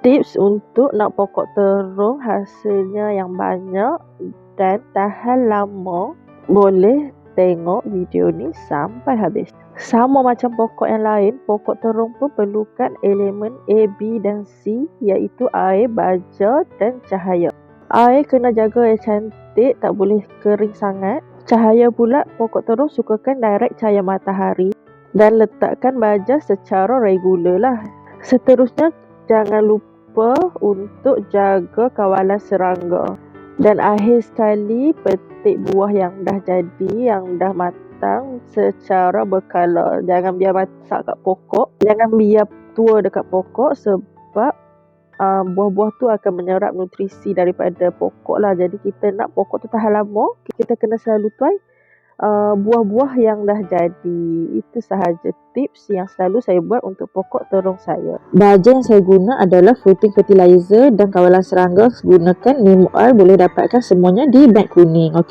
Tips untuk nak pokok terung hasilnya yang banyak dan tahan lama, boleh tengok video ni sampai habis. Sama macam pokok yang lain, pokok terung pun perlukan elemen A, B dan C, iaitu air, baja dan cahaya. Air kena jaga air cantik, tak boleh kering sangat. Cahaya pula, pokok terung sukakan direct cahaya matahari, dan letakkan baja secara regular lah. Seterusnya, jangan lupa untuk jaga kawalan serangga. Dan akhir sekali, petik buah yang dah jadi, yang dah matang secara berkala. Jangan biar masak kat pokok, jangan biar tua dekat pokok, sebab buah-buah tu akan menyerap nutrisi daripada pokok lah. Jadi kita nak pokok tu tahan lama, kita kena selalu tuai buah-buah yang dah jadi. Itu sahaja tips yang selalu saya buat untuk pokok terung saya. Baja yang saya guna adalah fruiting fertilizer, dan kawalan serangga gunakan neem oil. Boleh dapatkan semuanya di beg kuning. Okey.